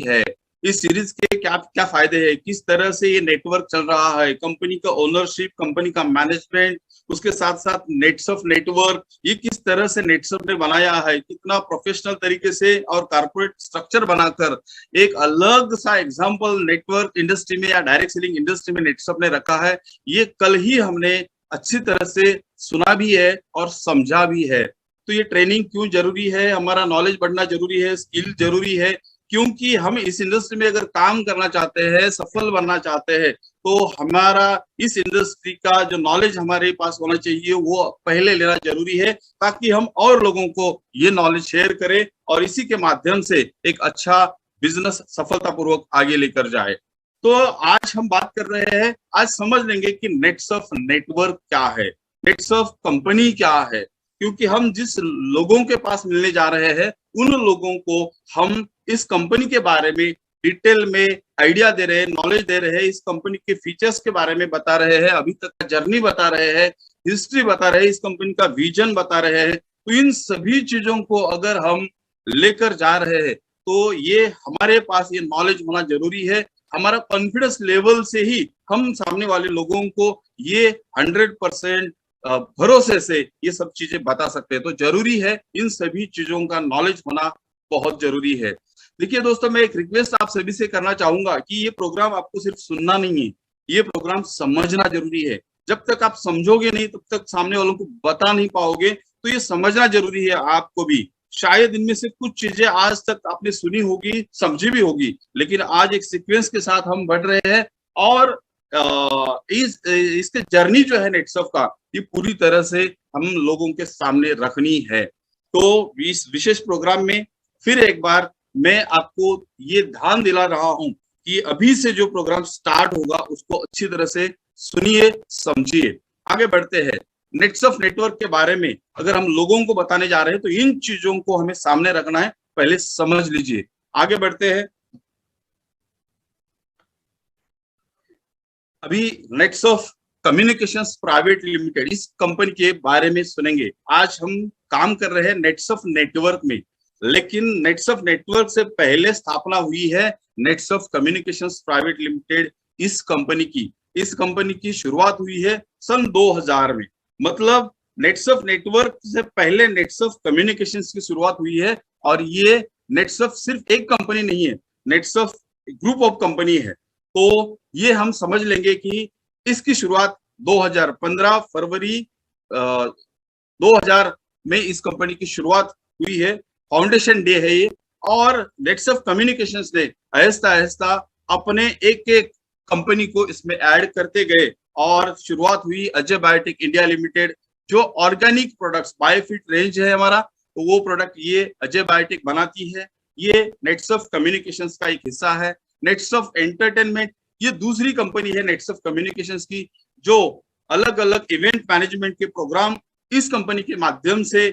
है, इस सीरीज के क्या क्या फायदे हैं, किस तरह से ये नेटवर्क चल रहा है, कंपनी का ओनरशिप, कंपनी का मैनेजमेंट, उसके साथ साथ नेट्सअप नेटवर्क, ये किस तरह से नेट्सअप ने बनाया है, कितना प्रोफेशनल तरीके से और कारपोरेट स्ट्रक्चर बनाकर एक अलग सा एग्जांपल नेटवर्क इंडस्ट्री में या डायरेक्ट सेलिंग इंडस्ट्री में नेट्सअप ने रखा है। ये कल ही हमने अच्छी तरह से सुना भी है और समझा भी है। तो ये ट्रेनिंग क्यों जरूरी है, हमारा नॉलेज बढ़ना जरूरी है, स्किल जरूरी है, क्योंकि हम इस इंडस्ट्री में अगर काम करना चाहते हैं, सफल बनना चाहते हैं, तो हमारा इस इंडस्ट्री का जो नॉलेज हमारे पास होना चाहिए वो पहले लेना जरूरी है, ताकि हम और लोगों को ये नॉलेज शेयर करें और इसी के माध्यम से एक अच्छा बिजनेस सफलतापूर्वक आगे लेकर जाए। तो आज हम बात कर रहे हैं, आज समझ लेंगे कि नेट्सअप नेटवर्क क्या है, नेट्सअप कंपनी क्या है, क्योंकि हम जिस लोगों के पास मिलने जा रहे हैं उन लोगों को हम इस कंपनी के बारे में डिटेल में आइडिया दे रहे हैं, नॉलेज दे रहे हैं, इस कंपनी के फीचर्स के बारे में बता रहे हैं, अभी तक का जर्नी बता रहे हैं, हिस्ट्री बता रहे हैं, इस कंपनी का विजन बता रहे हैं। तो इन सभी चीजों को अगर हम लेकर जा रहे हैं तो ये हमारे पास ये नॉलेज होना जरूरी है। हमारा कॉन्फिडेंस लेवल से ही हम सामने वाले लोगों को ये 100% भरोसे से ये सब चीजें बता सकते हैं। तो जरूरी है इन सभी चीजों का नॉलेज होना बहुत जरूरी है। देखिए दोस्तों, मैं एक रिक्वेस्ट आप सभी से करना चाहूंगा कि ये प्रोग्राम आपको सिर्फ सुनना नहीं है, ये प्रोग्राम समझना जरूरी है। जब तक आप समझोगे नहीं तब तक सामने वालों को बता नहीं पाओगे। तो ये समझना जरूरी है आपको भी। शायद इनमें से कुछ चीजें आज तक आपने सुनी होगी, समझी भी होगी, लेकिन आज एक सीक्वेंस के साथ हम बढ़ रहे हैं और इसके जर्नी जो है नेट्सअप का, ये पूरी तरह से हम लोगों के सामने रखनी है। तो इस विशेष प्रोग्राम में फिर एक बार मैं आपको ये ध्यान दिला रहा हूं कि अभी से जो प्रोग्राम स्टार्ट होगा उसको अच्छी तरह से सुनिए, समझिए। आगे बढ़ते हैं। नेट्सअप नेटवर्क के बारे में अगर हम लोगों को बताने जा रहे हैं तो इन चीजों को हमें सामने रखना है, पहले समझ लीजिए। आगे बढ़ते हैं। अभी नेट्सअप कम्युनिकेशंस प्राइवेट लिमिटेड, इस कंपनी के बारे में सुनेंगे। आज हम काम कर रहे हैं नेट्सअप नेटवर्क में, लेकिन नेट्सअप नेटवर्क से पहले स्थापना हुई है नेट्सअप कम्युनिकेशंस प्राइवेट लिमिटेड इस कंपनी की। इस कंपनी की शुरुआत हुई है सन 2000 में। मतलब नेट्सअप नेटवर्क से पहले नेट्सअप कम्युनिकेशंस की शुरुआत हुई है। और ये नेट्सअप सिर्फ एक कंपनी नहीं है, नेट्सअप ग्रुप ऑफ कंपनी है। तो ये हम समझ लेंगे कि इसकी शुरुआत 2015 फरवरी 2000 में इस कंपनी की शुरुआत हुई है। फाउंडेशन डे है ये। और नेट्सअप कम्युनिकेशंस ने आहिस्ता आहिस्ता अपने एक एक कंपनी को इसमें ऐड करते गए और शुरुआत हुई अजय बायोटेक इंडिया लिमिटेड, जो ऑर्गेनिक प्रोडक्ट्स बायोफिट रेंज है हमारा, तो वो प्रोडक्ट ये अजय बायोटेक बनाती है। ये नेट्सअप कम्युनिकेशंस का एक हिस्सा है। नेट्सअप एंटरटेनमेंट, ये दूसरी कंपनी है नेट्सअप कम्युनिकेशंस की, जो अलग अलग इवेंट मैनेजमेंट के प्रोग्राम इस कंपनी के माध्यम से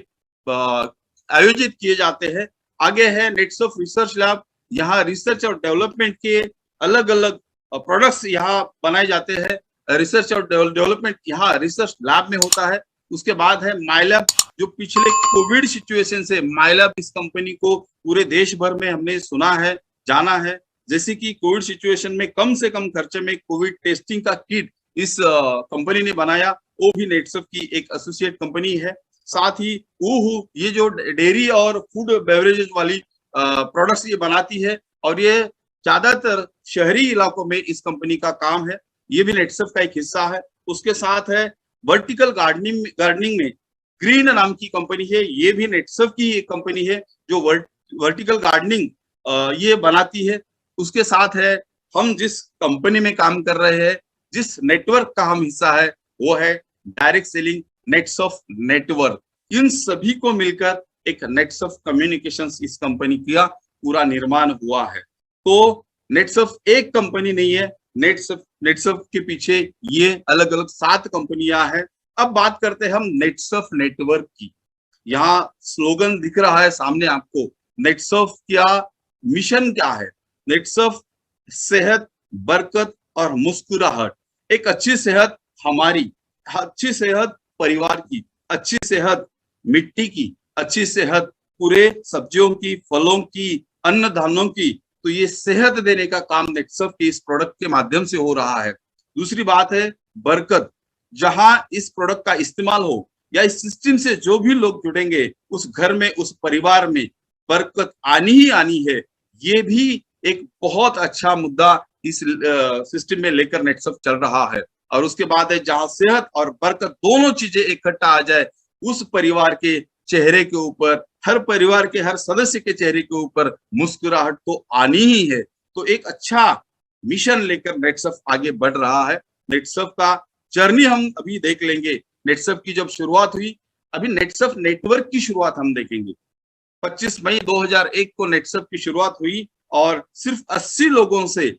आयोजित किए जाते हैं। आगे है नेट्सअप रिसर्च लैब, यहाँ रिसर्च और डेवलपमेंट के अलग अलग प्रोडक्ट्स यहाँ बनाए जाते हैं। रिसर्च और डेवलपमेंट यहाँ रिसर्च लैब में होता है। उसके बाद है माइलैब, जो पिछले कोविड सिचुएशन से माइलैब इस कंपनी को पूरे देश भर में हमने सुना है, जाना है। जैसे कि कोविड सिचुएशन में कम से कम खर्चे में कोविड टेस्टिंग का किट इस कंपनी ने बनाया, वो भी नेट्सअप की एक एसोसिएट कंपनी है। साथ ही ऊहू, ये जो डेयरी और फूड बेवरेजेस वाली प्रोडक्ट्स ये बनाती है, और ये ज्यादातर शहरी इलाकों में इस कंपनी का काम है। ये भी नेट्सअप का एक हिस्सा है। उसके साथ है वर्टिकल गार्डनिंग में ग्रीन नाम की कंपनी है, ये भी नेट्सअप की एक कंपनी है जो वर्टिकल गार्डनिंग ये बनाती है। उसके साथ है हम जिस कंपनी में काम कर रहे हैं, जिस नेटवर्क का हम हिस्सा है, वो है डायरेक्ट सेलिंग नेट्सअप नेटवर्क। इन सभी को मिलकर एक नेट्सअप कम्युनिकेशंस इस कंपनी का पूरा निर्माण हुआ है। तो नेट्सअप एक कंपनी नहीं है, नेट्सअप के पीछे ये अलग अलग 7 कंपनियां हैं। अब बात करते हैं हम नेट्सअप नेटवर्क की। यहाँ स्लोगन दिख रहा है सामने आपको। नेट्सअप का मिशन क्या है? नेट्सअप सेहत, बरकत और मुस्कुराहट। एक अच्छी सेहत हमारी, अच्छी सेहत परिवार की, अच्छी सेहत मिट्टी की, अच्छी सेहत पूरे सब्जियों की, फलों की, अन्न धानों की, तो ये सेहत देने का काम नेटसर्फ के इस प्रोडक्ट के माध्यम से हो रहा है। दूसरी बात है बरकत, जहां इस प्रोडक्ट का इस्तेमाल हो या इस सिस्टम से जो भी लोग जुड़ेंगे उस घर में, उस परिवार में बरकत आनी ही आनी है। ये भी एक बहुत अच्छा मुद्दा इस सिस्टम में लेकर नेटसर्फ चल रहा है। और उसके बाद है जहां सेहत और बरकत दोनों चीजें इकट्ठा आ जाए, उस परिवार के चेहरे के ऊपर, हर परिवार के हर सदस्य के चेहरे के ऊपर मुस्कुराहट तो आनी ही है। तो एक अच्छा मिशन लेकर नेटसर्फ आगे बढ़ रहा है। नेटसर्फ का जर्नी हम अभी देख लेंगे। नेटसर्फ की जब शुरुआत हुई, अभी नेटसर्फ नेटवर्क की शुरुआत हम देखेंगे। 25 मई 2001 को नेटसर्फ की शुरुआत हुई और सिर्फ 80 लोगों से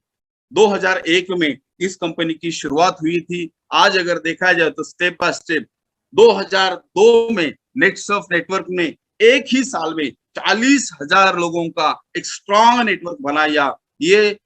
2001 में इस कंपनी की शुरुआत हुई थी। आज अगर देखा जाए तो स्टेप बाय स्टेप 2002 में नेटसर्फ नेटवर्क ने एक ही साल में 40,000 लोगों का एक स्ट्रॉन्ग नेटवर्क बनाया। ये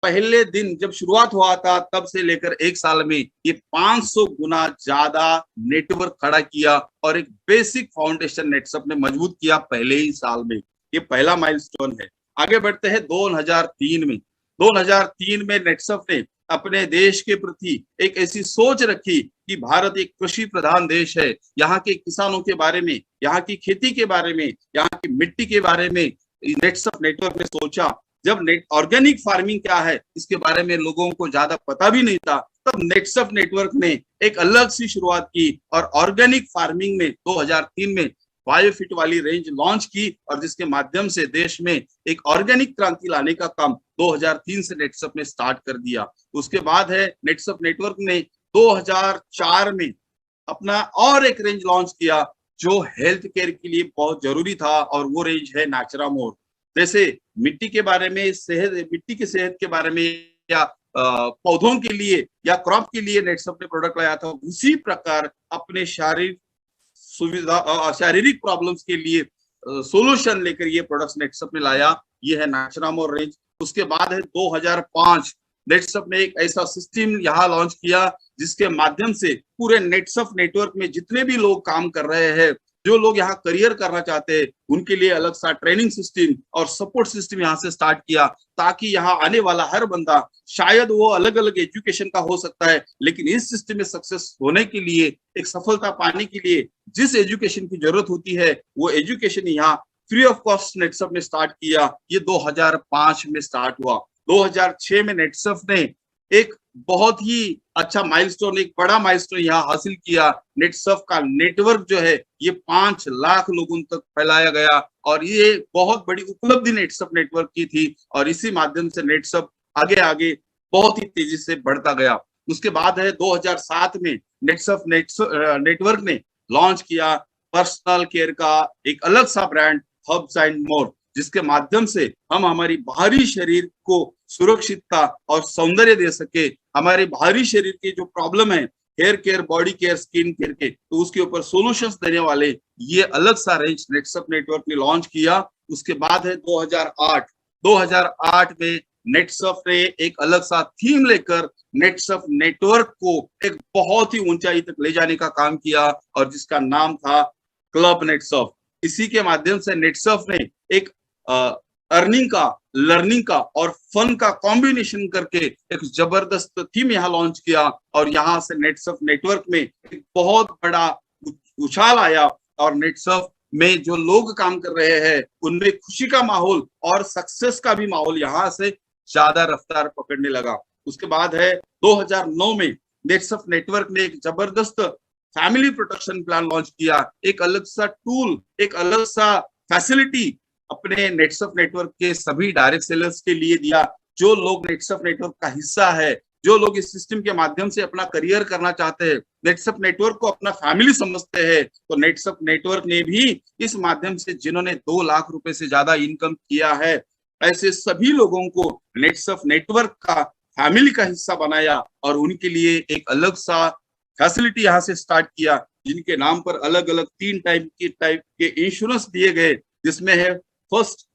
पहले दिन जब शुरुआत हुआ था तब से लेकर एक साल में ये 500 गुना ज्यादा नेटवर्क खड़ा किया और एक बेसिक फाउंडेशन नेटसर्फ ने मजबूत किया पहले ही साल में। ये पहला माइलस्टोन है। आगे बढ़ते हैं 2003 में। 2003 में नेटसर्फ ने अपने देश के प्रति एक ऐसी सोच रखी कि भारत एक कृषि प्रधान देश है। यहाँ के किसानों के बारे में, यहाँ की खेती के बारे में, यहाँ की मिट्टी के बारे में नेटसर्फ नेटवर्क ने सोचा। जब ऑर्गेनिक फार्मिंग क्या है इसके बारे में लोगों को ज्यादा पता भी नहीं था, तब नेटसर्फ नेटवर्क ने एक अलग सी शुरुआत की और ऑर्गेनिक फार्मिंग में 2003 में बायोफिट वाली रेंज लॉन्च की और जिसके माध्यम से देश में एक ऑर्गेनिक क्रांति लाने का काम 2003 से नेटसर्फ ने स्टार्ट कर दिया। उसके बाद है नेटसर्फ नेटवर्क ने 2004 में अपना और एक रेंज लॉन्च किया जो हेल्थ केयर के लिए बहुत जरूरी था और वो रेंज है नेचुरामोर। जैसे मिट्टी के बारे में, मिट्टी की सेहत के बारे में या पौधों के लिए या क्रॉप के लिए नेटसर्फ ने प्रोडक्ट लाया था, उसी प्रकार अपने शारीरिक प्रॉब्लम्स के लिए सॉल्यूशन लेकर ये प्रोडक्ट्स नेटसर्फ ने लाया। ये है नेचुरामोर रेंज। उसके बाद है 2005 नेटसर्फ ने एक ऐसा सिस्टम यहाँ लॉन्च किया जिसके माध्यम से पूरे नेटसर्फ नेटवर्क में जितने भी लोग काम कर रहे हैं, जो लोग यहाँ करियर करना चाहते हैं, उनके लिए अलग सा ट्रेनिंग सिस्टम और सपोर्ट सिस्टम यहाँ से स्टार्ट किया ताकि यहाँ आने वाला हर बंदा, शायद वो अलग अलग एजुकेशन का हो सकता है, लेकिन इस सिस्टम में सक्सेस होने के लिए, एक सफलता पाने के लिए जिस एजुकेशन की जरूरत होती है वो एजुकेशन यहाँ फ्री ऑफ कॉस्ट नेटसर्फ ने स्टार्ट किया। ये 2005 में स्टार्ट हुआ। 2006 में नेटसर्फ ने एक बहुत ही अच्छा माइलस्टोन, एक बड़ा माइलस्टोन यहाँ हासिल किया। नेटसर्फ का नेटवर्क जो है ये 5 लाख लोगों तक फैलाया गया और ये बहुत बड़ी उपलब्धि नेटसर्फ नेटवर्क की थी और इसी माध्यम से नेटसर्फ आगे आगे बहुत ही तेजी से बढ़ता गया। उसके बाद है 2007 में नेटसर्फ नेटवर्क ने लॉन्च किया पर्सनल केयर का एक अलग सा ब्रांड हर्ब्स एंड मोर, जिसके माध्यम से हम हमारी बाहरी शरीर को सुरक्षितता और सौंदर्य दे सके। हमारे बाहरी शरीर की जो प्रॉब्लम है, hair care, body care, skin care के, तो उसके ऊपर सॉल्यूशंस देने वाले ये अलग सा रेंज नेटसर्फ नेटवर्क ने लॉन्च किया। उसके बाद है 2008 में नेटसर्फ ने एक अलग सा थीम लेकर नेटसर्फ नेटवर्क को एक बहुत ही ऊंचाई तक ले जाने का काम किया और जिसका नाम था क्लब नेटसर्फ। इसी के माध्यम से नेटसर्फ ने एक अर्निंग का, लर्निंग का और फन का कॉम्बिनेशन करके एक जबरदस्त थीम यहाँ लॉन्च किया और यहाँ से नेटसर्फ नेटवर्क में एक बहुत बड़ा उछाल आया और नेटसर्फ में जो लोग काम कर रहे हैं उनमें खुशी का माहौल और सक्सेस का भी माहौल यहाँ से ज्यादा रफ्तार पकड़ने लगा। उसके बाद है 2009 में नेटसर्फ नेटवर्क ने एक जबरदस्त फैमिली प्रोटेक्शन प्लान लॉन्च किया। एक अलग सा टूल, एक अलग सा फैसिलिटी अपने नेटसर्फ नेटवर्क के सभी डायरेक्ट सेलर्स के लिए दिया। जो लोग नेटसर्फ नेटवर्क का हिस्सा है, जो लोग इस सिस्टम के माध्यम से अपना करियर करना चाहते हैं, नेटसर्फ नेटवर्क को अपना फैमिली समझते हैं, तो नेटसर्फ नेटवर्क ने भी इस माध्यम से जिन्होंने 2 लाख रुपए से ज्यादा इनकम किया है, ऐसे सभी लोगों को नेटसर्फ नेटवर्क का फैमिली का हिस्सा बनाया और उनके लिए एक अलग सा फैसिलिटी यहाँ से स्टार्ट किया, जिनके नाम पर अलग अलग 3 टाइप के इंश्योरेंस दिए गए, जिसमें है फर्स्ट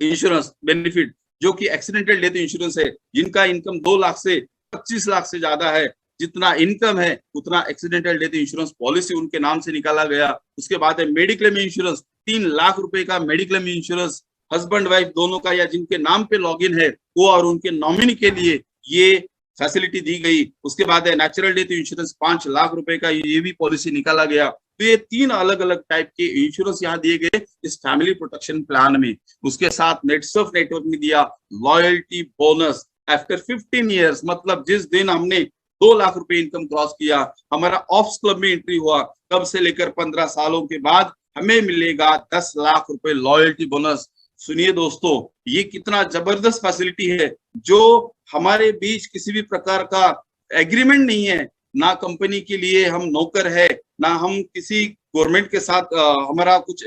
इंश्योरेंस बेनिफिट जो कि एक्सीडेंटल डेथ इंश्योरेंस है, जिनका इनकम 2 लाख से 25 लाख से ज्यादा है। जितना इनकम है उतना एक्सीडेंटल डेथ इंश्योरेंस पॉलिसी उनके नाम से निकाला गया। उसके बाद है मेडिक्लेम इंश्योरेंस, 3 लाख रुपए का मेडिक्लेम इंश्योरेंस हस्बैंड वाइफ दोनों का या जिनके नाम पे लॉगिन है वो और उनके नॉमिनी के लिए ये फैसिलिटी दी गई। उसके बाद है नेचुरल डेथ इंश्योरेंस 5 लाख रुपए का, ये भी पॉलिसी निकाला गया। तो ये 3 अलग अलग टाइप के इंश्योरेंस यहाँ दिए गए इस फैमिली प्रोटेक्शन प्लान में। उसके साथ नेटसर्फ नेटवर्क ने दिया लॉयल्टी बोनस आफ्टर 15 ईयर्स, मतलब जिस दिन हमने 2 लाख रुपए इनकम क्रॉस किया, हमारा ऑफ्स क्लब में एंट्री हुआ, तब से लेकर 15 सालों के बाद हमें मिलेगा 10 लाख रुपए लॉयल्टी बोनस। सुनिए दोस्तों, ये कितना जबरदस्त फैसिलिटी है, जो हमारे बीच किसी भी प्रकार का एग्रीमेंट नहीं है, ना कंपनी के लिए हम नौकर है, ना हम किसी गवर्नमेंट के साथ हमारा कुछ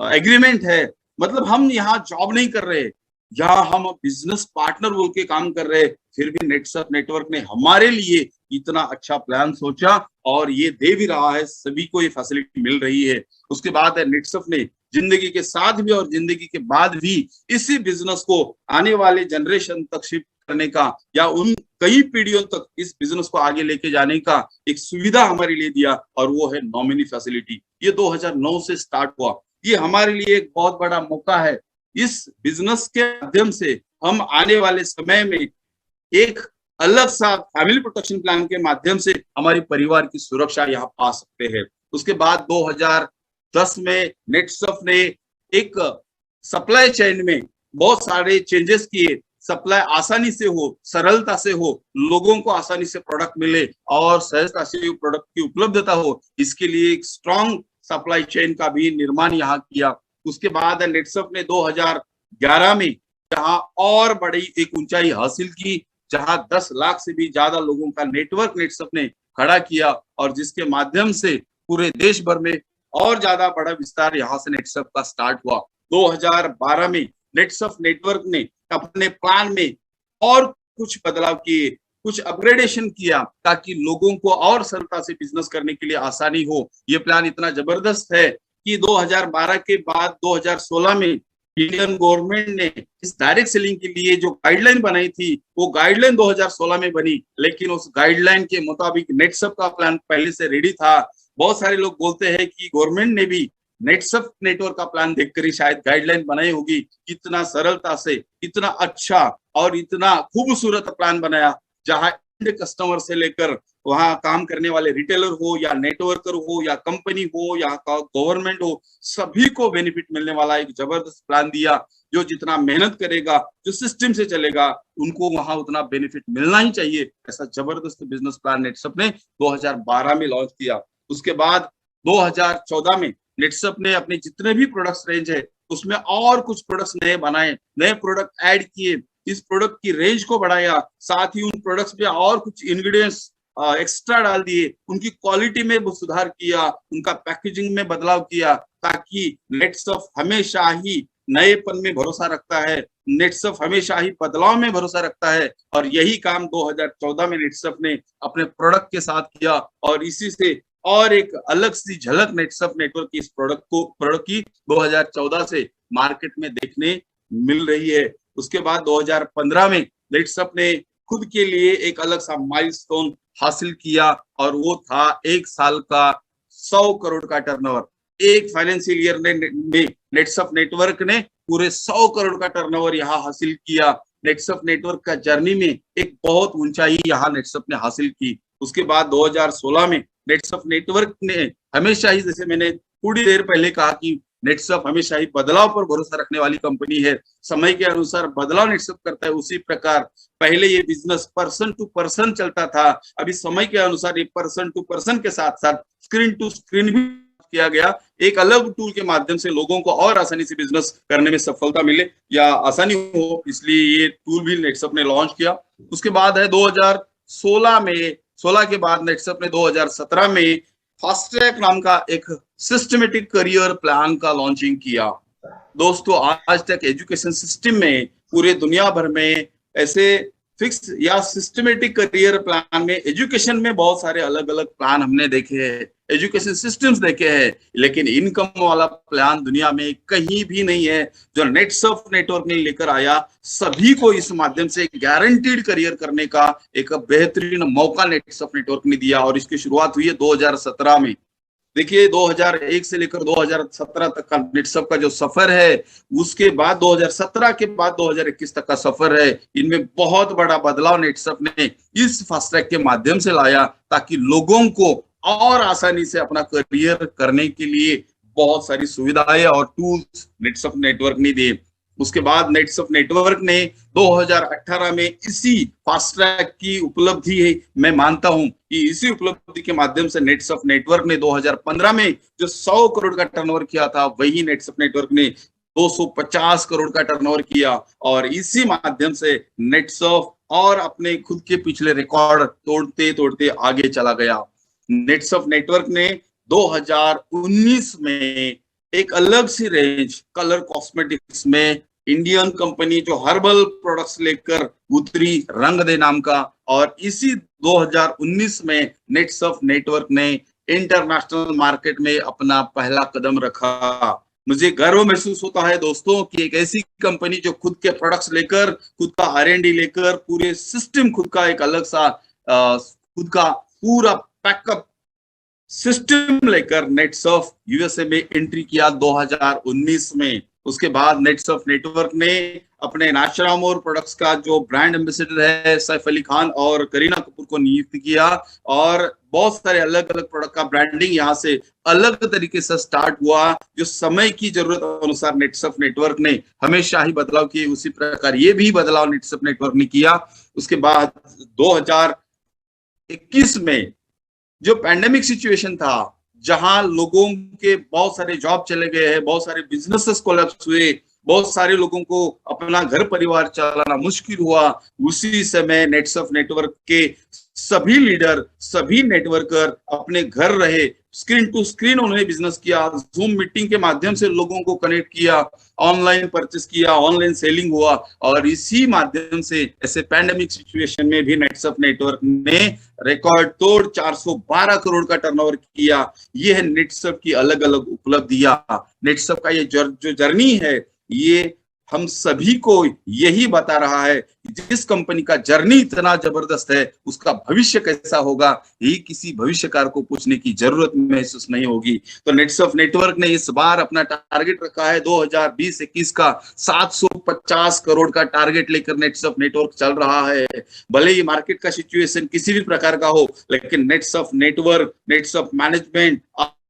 एग्रीमेंट है, मतलब हम यहाँ जॉब नहीं कर रहे, यहाँ हम बिजनेस पार्टनर बोल के काम कर रहे। फिर भी नेटसर्फ नेटवर्क ने हमारे लिए इतना अच्छा प्लान सोचा और ये दे भी रहा है, सभी को ये फैसिलिटी मिल रही है। उसके बाद नेटसर्फ ने जिंदगी के साथ भी और जिंदगी के बाद भी इसी बिजनेस को आने वाले जनरेशन तक शिफ्ट करने का या उन कई पीढ़ियों तक इस बिजनेस को आगे लेके जाने का एक सुविधा हमारे लिए दिया, और वो है नॉमिनी फैसिलिटी। ये 2009 से स्टार्ट हुआ। ये हमारे लिए एक बहुत बड़ा मौका है। इस बिजनेस के माध्यम से हम आने वाले समय में एक अलग सा फैमिली प्रोटेक्शन प्लान के माध्यम से हमारे परिवार की सुरक्षा यहाँ पा सकते हैं। उसके बाद 2010 में नेटसर्फ ने एक सप्लाई चेन में बहुत सारे चेंजेस किए। सप्लाई आसानी से हो, सरलता से हो, लोगों को आसानी से प्रोडक्ट मिले और सहजता से प्रोडक्ट की उपलब्धता हो, इसके लिए एक स्ट्रॉन्ग सप्लाई चेन का भी निर्माण यहाँ किया। उसके बाद नेटसर्फ ने 2011 में जहां और बड़ी एक ऊंचाई हासिल की, जहां 10 लाख से भी ज्यादा लोगों का नेटवर्क नेटसर्फ ने खड़ा किया, और जिसके माध्यम से पूरे देश भर में और ज्यादा बड़ा विस्तार यहाँ से नेटसर्फ का स्टार्ट हुआ। 2012 में नेटसर्फ नेटवर्क ने अपने प्लान में और कुछ बदलाव किए, कुछ अपग्रेडेशन किया, ताकि लोगों को और सरलता से बिजनेस करने के लिए आसानी हो। ये प्लान इतना जबरदस्त है कि 2012 के बाद 2016 में इंडियन गवर्नमेंट ने इस डायरेक्ट सेलिंग के लिए जो गाइडलाइन बनाई थी, वो गाइडलाइन 2016 में बनी, लेकिन उस गाइडलाइन के मुताबिक नेटसर्फ का प्लान पहले से रेडी था। बहुत सारे लोग बोलते हैं कि गवर्नमेंट ने भी नेटसर्फ नेटवर्क का प्लान देखकर ही शायद गाइडलाइन बनाई होगी। इतना सरलता से, इतना अच्छा और इतना खूबसूरत प्लान बनाया, जहां कस्टमर से लेकर वहां काम करने वाले रिटेलर हो या नेटवर्कर हो या कंपनी हो या गवर्नमेंट हो, सभी को बेनिफिट मिलने वाला एक जबरदस्त प्लान दिया। जो जितना मेहनत करेगा, जो सिस्टम से चलेगा, उनको वहां उतना बेनिफिट मिलना ही चाहिए। ऐसा जबरदस्त बिजनेस प्लान नेटसर्फ ने 2012 में लॉन्च किया। उसके बाद 2014 में नेटसर्फ ने अपने जितने भी प्रोडक्ट्स रेंज है उसमें और कुछ प्रोडक्ट्स नए बनाए, नए प्रोडक्ट ऐड किए, इस प्रोडक्ट की रेंज को बढ़ाया, साथ ही उन प्रोडक्ट्स पे और कुछ इंग्रेडिएंट्स एक्स्ट्रा डाल दिए, उनकी क्वालिटी में सुधार किया, उनका पैकेजिंग में बदलाव किया, ताकि नेटसर्फ हमेशा ही नएपन में भरोसा रखता है, नेटसर्फ हमेशा ही बदलाव में भरोसा रखता है। और यही काम 2014 में नेटसर्फ ने अपने प्रोडक्ट के साथ किया, और इसी से और एक अलग सी झलक नेटसर्फ नेटवर्क की इस प्रोडक्ट की 2014 से मार्केट में देखने मिल रही है। उसके बाद 2015 में नेटसर्फ ने खुद के लिए एक अलग सा माइलस्टोन हासिल किया, और वो था 1 साल का 100 करोड़ का टर्नओवर। एक फाइनेंशियल ईयर में नेटसर्फ नेटवर्क ने पूरे 100 करोड़ का टर्नओवर यहाँ हासिल किया। नेटसर्फ नेटवर्क का जर्नी में एक बहुत ऊंचाई यहाँ नेटसर्फ ने हासिल की। उसके बाद 2016 में नेटसर्फ नेटवर्क ने हमेशा ही, जैसे मैंने थोड़ी देर पहले कहा कि नेटसर्फ हमेशा ही बदलाव पर भरोसा रखने वाली कंपनी है, समय के अनुसार बदलाव नेटसर्फ करता है। उसी प्रकार पहले ये बिजनेस पर्सन टू पर्सन चलता था, अभी समय के अनुसार ये पर्सन टू पर्सन के साथ साथ स्क्रीन टू स्क्रीन भी किया गया। एक अलग टूल के माध्यम से लोगों को और आसानी से बिजनेस करने में सफलता मिले या आसानी हो, इसलिए ये टूल भी नेटसर्फ ने लॉन्च किया। उसके बाद है 2016 के बाद नेटसर्फ ने 2017 में फास्ट ट्रैक नाम का एक सिस्टमेटिक करियर प्लान का लॉन्चिंग किया। दोस्तों, आज तक एजुकेशन सिस्टम में पूरे दुनिया भर में ऐसे फिक्स या सिस्टमेटिक करियर प्लान में एजुकेशन में बहुत सारे अलग अलग प्लान हमने देखे हैं, एजुकेशन सिस्टम्स देखे हैं, लेकिन इनकम वाला प्लान दुनिया में कहीं भी नहीं है जो नेटसर्फ नेटवर्क ने लेकर आया। सभी को इस माध्यम से गारंटीड करियर करने का एक बेहतरीन मौका नेटसर्फ नेटवर्क ने दिया, और इसकी शुरुआत हुई है 2017 में। देखिए 2001 से लेकर 2017 तक का नेटसप का जो सफर है, उसके बाद 2017 के बाद 2021 तक का सफर है, इनमें बहुत बड़ा बदलाव नेटसप ने इस फास्ट ट्रैक के माध्यम से लाया, ताकि लोगों को और आसानी से अपना करियर करने के लिए बहुत सारी सुविधाएं और टूल्स नेटसप नेटवर्क ने दिए। उसके बाद नेटसप नेटवर्क ने 2018 में इसी फास्ट ट्रैक की उपलब्धि है, मैं मानता हूं कि इसी उपलब्धि के माध्यम से नेटसप नेटवर्क ने 2015 में जो 100 करोड़ का टर्नओवर किया था, वही नेटसप नेटवर्क ने 250 करोड़ का टर्नओवर किया, और इसी माध्यम से नेटसप और अपने खुद के पिछले रिकॉर्ड तोड़ते तोड़ते आगे चला गया। नेटसप नेटवर्क ने 2019 में एक अलग सी रेंज कलर कॉस्मेटिक्स में इंडियन कंपनी जो हर्बल प्रोडक्ट्स लेकर उतरी, रंग दे नाम का, और इसी 2019 में नेटसप नेटवर्क ने इंटरनेशनल मार्केट में अपना पहला कदम रखा। मुझे गर्व महसूस होता है दोस्तों कि एक ऐसी कंपनी जो खुद के प्रोडक्ट्स लेकर, खुद का R&D लेकर, पूरे सिस्टम खुद का एक अलग सा खुद का पूरा पैकअप सिस्टम लेकर नेटसप यूएसए में एंट्री किया 2019 में। उसके बाद नेटसप नेटवर्क ने अपने नाशराम और प्रोडक्ट्स का जो ब्रांड एम्बेसडर है सैफ अली खान और करीना कपूर को नियुक्त किया, और बहुत सारे अलग अलग प्रोडक्ट का ब्रांडिंग यहाँ से अलग तरीके से स्टार्ट हुआ। जो समय की जरूरत अनुसार नेटसप नेटवर्क ने हमेशा ही बदलाव किए, उसी प्रकार ये भी बदलाव नेटसप नेटवर्क ने किया। उसके बाद 2021 में जो पैंडेमिक सिचुएशन था, जहां लोगों के बहुत सारे जॉब चले गए हैं, बहुत सारे बिजनेसेस कोलैप्स हुए, बहुत सारे लोगों को अपना घर परिवार चलाना मुश्किल हुआ, उसी समय नेटसप नेटवर्क के सभी लीडर, सभी नेटवर्कर अपने घर रहे, स्क्रीन टू स्क्रीन उन्होंने बिजनेस किया, जूम मीटिंग के माध्यम से लोगों को कनेक्ट किया, ऑनलाइन परचेस किया, ऑनलाइन सेलिंग हुआ, और इसी माध्यम से ऐसे पैंडेमिक सिचुएशन में भी नेटसप नेटवर्क ने रिकॉर्ड तोड़ 412 करोड़ का टर्नओवर किया। ये है नेटसप की अलग अलग उपलब्धियां। नेटसप का ये जो जर्नी है, ये हम सभी को यही बता रहा है कि जिस कंपनी का जर्नी इतना जबरदस्त है, उसका भविष्य कैसा होगा, यही किसी भविष्यकार को पूछने की जरूरत महसूस नहीं होगी। तो नेटसप नेटवर्क ने इस बार अपना टारगेट रखा है 2020-21 का 750 करोड़ का टारगेट लेकर नेटसप नेटवर्क चल रहा है। भले ही मार्केट का सिचुएशन किसी भी प्रकार का हो, लेकिन नेटसप नेटवर्क, नेटसप मैनेजमेंट,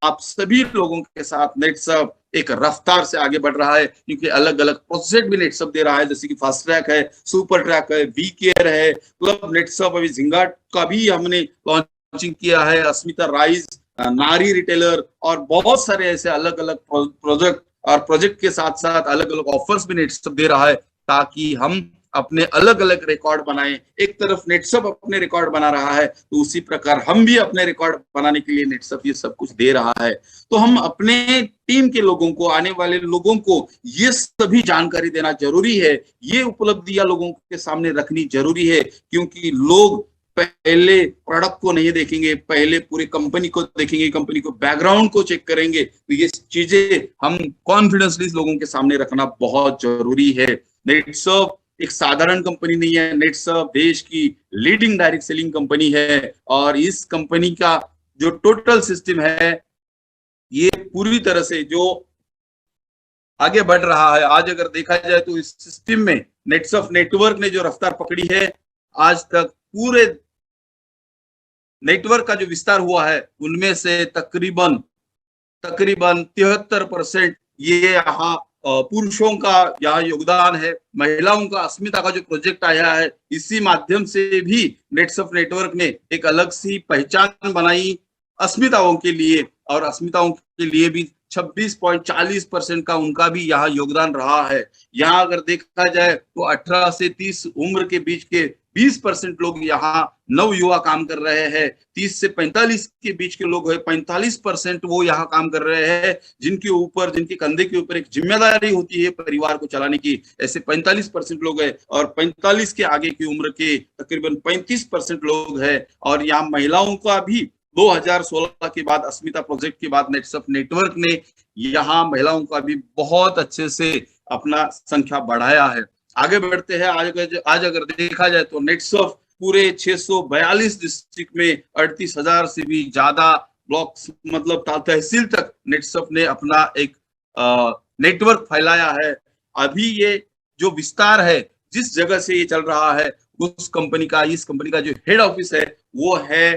आप सभी लोगों के साथ नेटसप एक रफ्तार से आगे बढ़ रहा है, क्योंकि अलग अलग प्रोजेक्ट भी नेटसप दे रहा है, जैसे कि फास्ट ट्रैक है, सुपर ट्रैक है, वी केयर है, क्लब नेटसप, अभी झिंगा का भी हमने लॉन्चिंग किया है, अस्मिता राइज, नारी रिटेलर, और बहुत सारे ऐसे अलग अलग प्रोजेक्ट, और प्रोजेक्ट के साथ साथ अलग अलग ऑफर्स भी नेटसप दे रहा है, ताकि हम अपने अलग अलग रिकॉर्ड बनाएं। एक तरफ नेटसप अपने रिकॉर्ड बना रहा है, तो उसी प्रकार हम भी अपने रिकॉर्ड बनाने के लिए नेटसप ये सब कुछ दे रहा है। तो हम अपने टीम के लोगों को, आने वाले लोगों को ये सभी जानकारी देना जरूरी है, ये उपलब्धियां लोगों के सामने रखनी जरूरी है, क्योंकि लोग पहले प्रोडक्ट को नहीं देखेंगे, पहले पूरी कंपनी को देखेंगे, कंपनी को बैकग्राउंड को चेक करेंगे। तो ये चीजें हम कॉन्फिडेंसली लोगों के सामने रखना बहुत जरूरी है। नेटसप एक साधारण कंपनी नहीं है, नेटसप देश की लीडिंग डायरेक्ट सेलिंग कंपनी है, और इस कंपनी का जो टोटल सिस्टम है, ये पूरी तरह से जो आगे बढ़ रहा है। आज अगर देखा जाए तो इस सिस्टम में नेटसप नेटवर्क ने जो रफ्तार पकड़ी है, आज तक पूरे नेटवर्क का जो विस्तार हुआ है, उनमें से तकरीबन 73% ये यहाँ पुरुषों का यहाँ योगदान है। महिलाओं का अस्मिता का जो प्रोजेक्ट आया है, इसी माध्यम से भी नेटसप नेटवर्क ने एक अलग सी पहचान बनाई अस्मिताओं के लिए, और अस्मिताओं के लिए भी 26.40% का उनका भी यहाँ योगदान रहा है। यहाँ अगर देखा जाए तो 18 से 30 उम्र के बीच के 20% लोग यहाँ नव युवा काम कर रहे हैं, 30 से 45 के बीच के लोग हैं, 45% वो यहाँ काम कर रहे हैं, जिनके कंधे के ऊपर एक जिम्मेदारी होती है परिवार को चलाने की, ऐसे 45% लोग हैं, और 45 के आगे की उम्र के तकरीबन 35% लोग हैं। और यहाँ महिलाओं का भी 2016 के बाद, अस्मिता प्रोजेक्ट के बाद, नेटसप नेटवर्क ने यहाँ महिलाओं का भी बहुत अच्छे से अपना संख्या बढ़ाया है। आगे बढ़ते हैं। आज अगर देखा जाए तो नेटसप पूरे 642 डिस्ट्रिक्ट में 38,000 से भी ज्यादा ब्लॉक्स मतलब तहसील तक नेटसफ ने अपना एक नेटवर्क फैलाया है। अभी ये जो विस्तार है, जिस जगह से ये चल रहा है, उस कंपनी का, इस कंपनी का जो हेड ऑफिस है वो है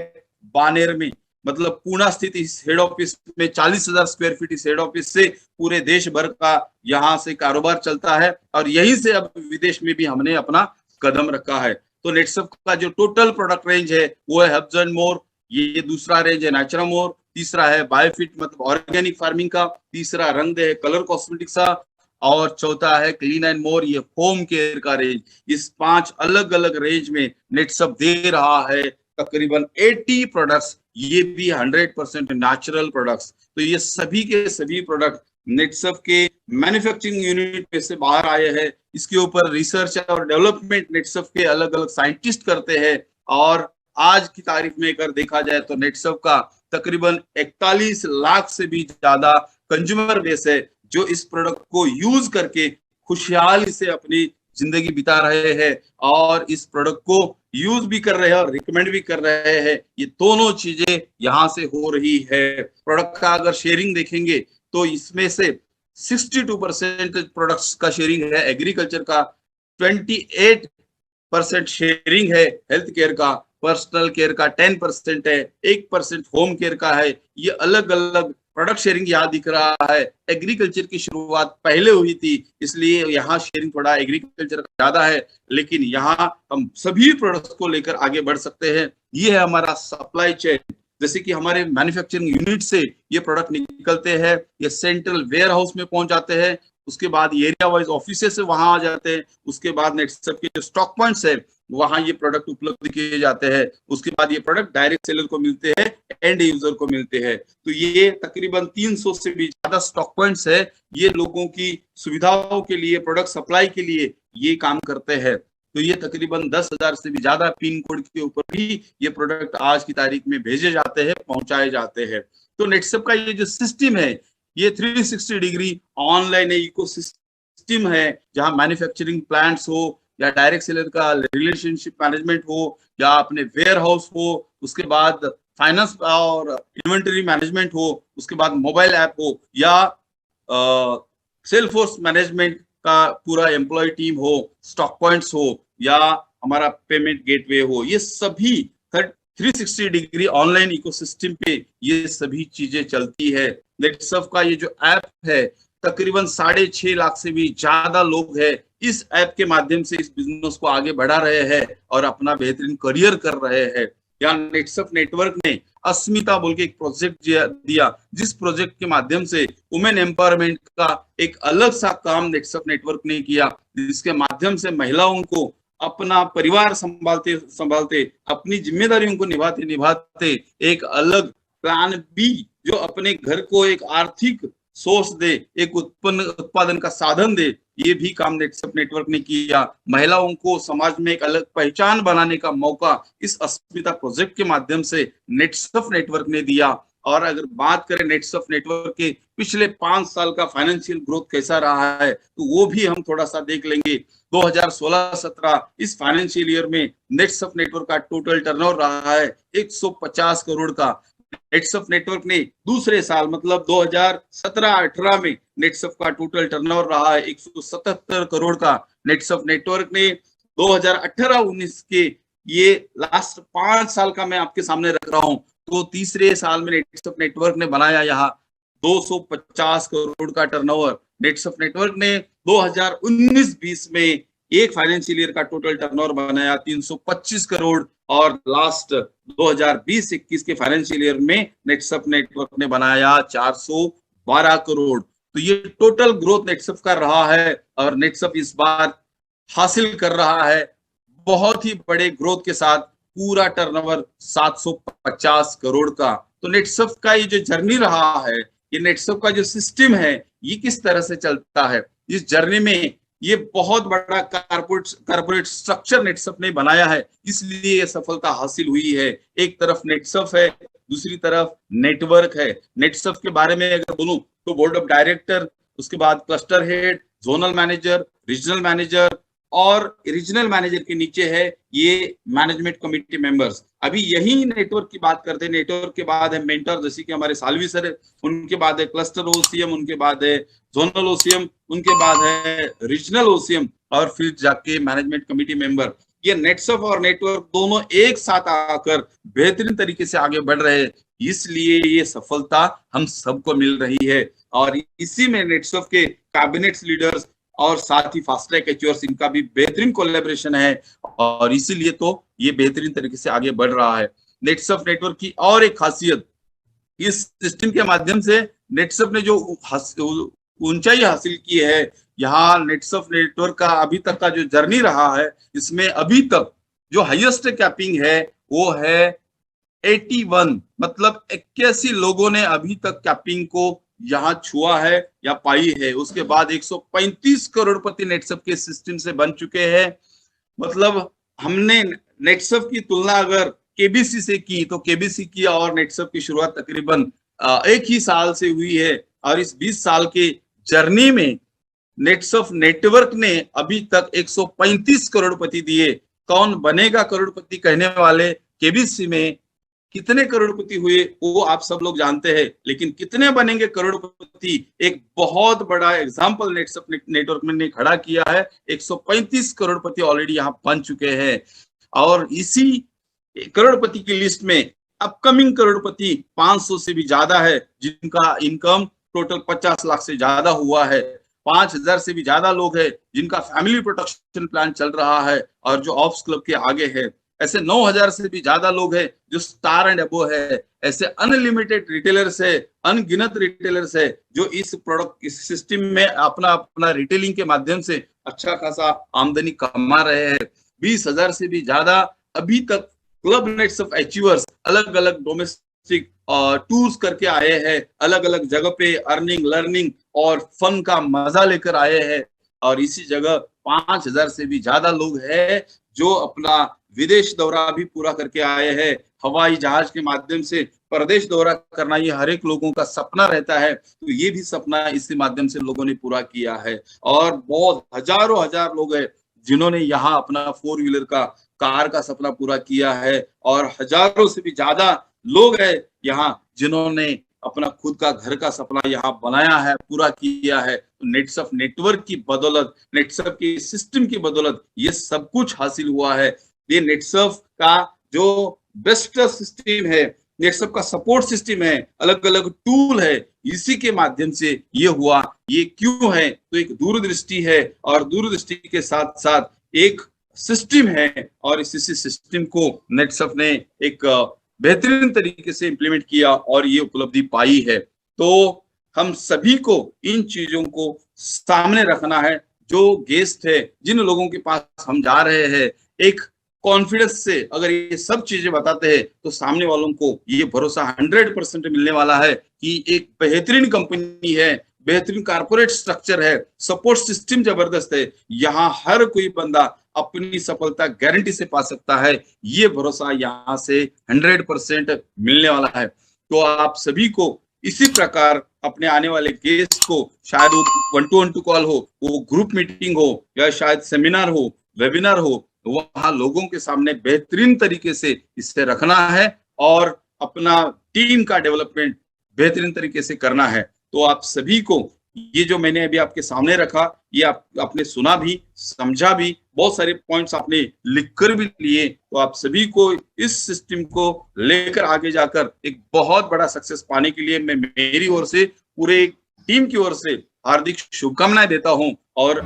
बानेर में। मतलब पुणे स्थित इस हेड ऑफिस में 40,000 स्क्वायर फीट इस हेड ऑफिस से पूरे देश भर का यहाँ से कारोबार चलता है, और यहीं से अब विदेश में भी हमने अपना कदम रखा है। तो नेटसफ का जो टोटल प्रोडक्ट रेंज है वो है हर्ब्स एंड मोर, ये दूसरा रेंज है नेचुरामोर, तीसरा है बायोफिट मतलब ऑर्गेनिक फार्मिंग का, तीसरा रंग दे है कलर कॉस्मेटिक्स का, और चौथा है क्लीन एंड मोर, ये होम केयर का रेंज। इस 5 अलग अलग रेंज में नेटसफ दे रहा है तकरीबन 80 प्रोडक्ट्स, ये भी 100% नेचुरल प्रोडक्ट्स। तो ये सभी के सभी प्रोडक्ट नेटसफ के मैन्युफैक्चरिंग यूनिट में से बाहर आए हैं। इसके ऊपर रिसर्च और डेवलपमेंट नेटसफ के अलग अलग साइंटिस्ट करते हैं। और आज की तारीख में अगर देखा जाए तो नेटसफ का तकरीबन 41 लाख से भी ज्यादा कंज्यूमर बेस है, जो इस प्रोडक्ट को यूज करके खुशहाली से अपनी जिंदगी बिता रहे हैं, और इस प्रोडक्ट को यूज भी कर रहे हैं और रिकमेंड भी कर रहे हैं। ये दोनों चीजें यहाँ से हो रही है। प्रोडक्ट का अगर शेयरिंग देखेंगे तो इसमें से 62% प्रोडक्ट्स का शेयरिंग है एग्रीकल्चर का, 28% शेयरिंग है हेल्थ केयर का, पर्सनल केयर का 10% है, 1% होम केयर का है। ये अलग अलग प्रोडक्ट शेयरिंग यहाँ दिख रहा है। एग्रीकल्चर की शुरुआत पहले हुई थी, इसलिए यहाँ शेयरिंग थोड़ा एग्रीकल्चर का ज्यादा है, लेकिन यहाँ हम सभी प्रोडक्ट्स को लेकर आगे बढ़ सकते हैं। ये है हमारा सप्लाई चेन। जैसे कि हमारे मैन्युफैक्चरिंग यूनिट से ये प्रोडक्ट निकलते हैं, ये सेंट्रल वेयर हाउस में पहुंच जाते हैं, उसके बाद एरिया वाइज ऑफिस से वहां आ जाते हैं, उसके बाद नेटसफ के जो स्टॉक पॉइंट्स है वहां ये प्रोडक्ट उपलब्ध किए जाते हैं, उसके बाद ये प्रोडक्ट डायरेक्ट सेलर को मिलते हैं, एंड यूजर को मिलते हैं। तो ये तकरीबन 300 से भी ज्यादा स्टॉक पॉइंट्स है, ये लोगों की सुविधाओं के लिए, प्रोडक्ट सप्लाई के लिए ये काम करते हैं। तो ये तकरीबन 10,000 से भी ज्यादा पिन कोड के ऊपर भी ये प्रोडक्ट आज की तारीख में भेजे जाते हैं, पहुंचाए जाते हैं। तो नेटसफ का ये जो सिस्टम है ये 360 डिग्री ऑनलाइन इकोसिस्टम है, जहां मैन्युफैक्चरिंग प्लांट्स हो या डायरेक्ट सेलर का रिलेशनशिप मैनेजमेंट हो या अपने वेयर हाउस हो, उसके बाद फाइनेंस और इन्वेंटरी मैनेजमेंट हो, उसके बाद मोबाइल ऐप हो या सेल्स फोर्स मैनेजमेंट का पूरा एम्प्लॉय टीम हो, स्टॉक पॉइंट्स हो या हमारा पेमेंट गेटवे हो, ये सभी 360 डिग्री ऑनलाइन इकोसिस्टम पे ये सभी चीजें चलती है। नेटसफ का ये जो ऐप है तकरीबन 6.5 लाख से भी ज्यादा लोग हैं इस ऐप के माध्यम से इस बिजनेस को आगे बढ़ा रहे हैं और अपना बेहतरीन करियर कर रहे हैं। यहाँ नेटसफ नेटवर्क ने अस्मिता बोल के एक प्रोजेक्ट दिया, जिस प्रोजेक्ट के माध्यम से वुमेन एम्पावरमेंट का एक अलग सा काम नेटसफ नेटवर्क ने किया, जिसके माध्यम से महिलाओं को अपना परिवार संभालते संभालते, अपनी जिम्मेदारियों को निभाते निभाते एक अलग प्लान बी जो अपने घर को एक आर्थिक सोर्स दे, एक उत्पादन का साधन दे, ये भी काम नेटसफ नेटवर्क ने किया। महिलाओं को समाज में एक अलग पहचान बनाने का मौका इस अस्मिता प्रोजेक्ट के माध्यम से नेटसफ नेटवर्क ने दिया। और अगर बात करें नेटसफ नेटवर्क के पिछले 5 साल का फाइनेंशियल ग्रोथ कैसा रहा है, तो वो भी हम थोड़ा सा देख लेंगे। 2016-17 इस फाइनेंशियल ईयर में नेटसफ नेटवर्क का टोटल टर्नओवर रहा है 150 करोड़ का। नेटसफ नेटवर्क ने दूसरे साल मतलब 2017-18 में नेटसफ का टोटल टर्नओवर रहा है 177 करोड़ का। नेटसफ नेटवर्क ने 2018-19 के ये लास्ट 5 साल का मैं आपके सामने रख रहा हूं, तो तीसरे साल में नेटसफ नेटवर्क ने बनाया यहाँ 250 करोड़ का टर्नओवर। नेटसफ नेटवर्क ने 2019-20 में एक फाइनेंशियल ईयर का टोटल टर्नओवर बनाया 325 करोड़, और लास्ट 2020-21 के फाइनेंशियल ईयर में नेटसफ नेटवर्क ने बनाया 412 करोड़। तो ये टोटल ग्रोथ नेटसफ का रहा है, और नेटसफ इस बार हासिल कर रहा है बहुत ही बड़े ग्रोथ के साथ पूरा टर्नओवर 750 करोड़ का। तो नेटसफ का ये जो जर्नी रहा है, ये नेटसफ का जो सिस्टम है, ये किस तरह से चलता है, इस जर्नी में ये बहुत बड़ा कारपोरेट स्ट्रक्चर नेटसफ ने बनाया है, इसलिए ये सफलता हासिल हुई है। एक तरफ नेटसफ है, दूसरी तरफ नेटवर्क है। नेटसफ के बारे में अगर बोलूं तो बोर्ड ऑफ डायरेक्टर, उसके बाद cluster head, zonal manager, regional manager, और रीजनल मैनेजर के नीचे है ये मैनेजमेंट कमेटी मेंबर्स। अभी यही नेटवर्क की बात करते हैं। नेटवर्क के बाद है मेंटर, जैसे कि हमारे सालवी सर है, उनके बाद है क्लस्टर ओसीएम, उनके बाद है जोनल ओसीएम, उनके बाद है रीजनल ओसीएम, और फिर जाके मैनेजमेंट कमेटी मेंबर। ये नेटसफ और नेटवर्क दोनों एक साथ आकर बेहतरीन तरीके से आगे बढ़ रहे हैं, इसलिए ये सफलता हम सबको मिल रही है। और इसी में नेटसफ के कैबिनेट लीडर्स और साथ ही फास्ट ट्रैक एचयूआर्स, इनका भी बेहतरीन कोलैबोरेशन है, और इसीलिए तो ये बेहतरीन तरीके से आगे बढ़ रहा है। नेटसफ नेटवर्क की और एक खासियत, इस सिस्टम के माध्यम से नेटसफ ने जो ऊंचाई हासिल की है, यहाँ नेटसफ नेटवर्क का अभी तक का जो जर्नी रहा है, इसमें अभी तक जो हाईएस्ट कैपिंग है वो है 81, मतलब 81 लोगों ने अभी तक कैपिंग को यहाँ छुआ है या पाई है। उसके बाद 135 करोड़पति नेटसफ के सिस्टम से बन चुके हैं। मतलब हमने नेटसफ की तुलना अगर केबीसी से की तो केबीसी की और नेटसफ की शुरुआत तकरीबन एक ही साल से हुई है, और इस 20 साल के जर्नी में नेटसफ नेटवर्क ने अभी तक 135 करोड़पति दिए। कौन बनेगा करोड़पति कहने वाले, केबीसी में कितने करोड़पति हुए वो आप सब लोग जानते हैं, लेकिन कितने बनेंगे करोड़पति, एक बहुत बड़ा एग्जाम्पल नेटसफ नेटवर्क में ने खड़ा किया है। 135 करोड़पति ऑलरेडी यहाँ बन चुके हैं, और इसी करोड़पति की लिस्ट में अपकमिंग करोड़पति 500 से भी ज्यादा है, जिनका इनकम टोटल 50 लाख से ज्यादा हुआ है। 5000 से भी ज्यादा लोग हैं जिनका फैमिली प्रोटेक्शन प्लान चल रहा है और जो ऑप्स क्लब के आगे है। ऐसे 9000 से भी ज्यादा लोग हैं जो स्टार एंड अबो है। ऐसे अनलिमिटेड रिटेलर्स है, अनगिनत रिटेलर्स है जो इस प्रोडक्ट इस सिस्टम में अपना अपना रिटेलिंग के माध्यम से अच्छा खासा आमदनी कमा रहे हैं। 20,000 से भी ज्यादा अभी तक क्लब नेटसफ अचीवर्स अलग अलग डोमेस्टिक टूर्स करके आए हैं, अलग अलग जगह पे अर्निंग, लर्निंग और फन का मजा लेकर आए हैं। और इसी जगह 5000 से भी ज्यादा लोग हैं जो अपना विदेश दौरा भी पूरा करके आए हैं। हवाई जहाज के माध्यम से प्रदेश दौरा करना ये हर एक लोगों का सपना रहता है, तो ये भी सपना इसी माध्यम से लोगों ने पूरा किया है। और बहुत हजारों हजार लोग हैं जिन्होंने यहाँ अपना 4 व्हीलर का, कार का सपना पूरा किया है, और हजारों से भी ज्यादा लोग हैं यहाँ जिन्होंने अपना खुद का घर का सपना यहाँ बनाया है, पूरा किया है। तो नेटसफ नेटवर्क की बदौलत, नेटसफ की सिस्टम की बदौलत ये सब कुछ हासिल हुआ है। ये नेटसफ का जो बेस्ट सिस्टम है, नेटसफ का सपोर्ट सिस्टम है, अलग अलग टूल है, इसी के माध्यम से ये हुआ। ये क्यों है? तो एक दूरदृष्टि है, और दूरदृष्टि के साथ साथ एक सिस्टम है, और इसी सिस्टम को नेटसफ ने एक बेहतरीन तरीके से इंप्लीमेंट किया और ये उपलब्धि पाई है। तो हम सभी को इन चीजों को सामने रखना है। जो गेस्ट है, जिन लोगों के पास हम जा रहे हैं, एक कॉन्फिडेंस से अगर ये सब चीजें बताते हैं तो सामने वालों को ये भरोसा 100% मिलने वाला है कि एक बेहतरीन कंपनी है, बेहतरीन कारपोरेट स्ट्रक्चर है, सपोर्ट सिस्टम जबरदस्त है, यहाँ हर कोई बंदा अपनी सफलता गारंटी से पा सकता है। ये भरोसा यहाँ से 100% मिलने वाला है। तो आप सभी को इसी प्रकार अपने आने वाले गेस्ट को, शायद वो 1-to-1 कॉल हो, वो ग्रुप मीटिंग हो, या शायद सेमिनार हो, वेबिनार हो, वहां लोगों के सामने बेहतरीन तरीके से इसे रखना है और अपना टीम का डेवलपमेंट बेहतरीन तरीके से करना है। तो आप सभी को ये जो मैंने अभी आपके सामने रखा, ये आपने सुना भी, समझा भी, बहुत सारे पॉइंट्स आपने लिखकर भी लिए। तो आप सभी को इस सिस्टम को लेकर आगे जाकर एक बहुत बड़ा सक्सेस पाने के लिए मैं मेरी ओर से, पूरे टीम की ओर से हार्दिक शुभकामनाएं देता हूं। और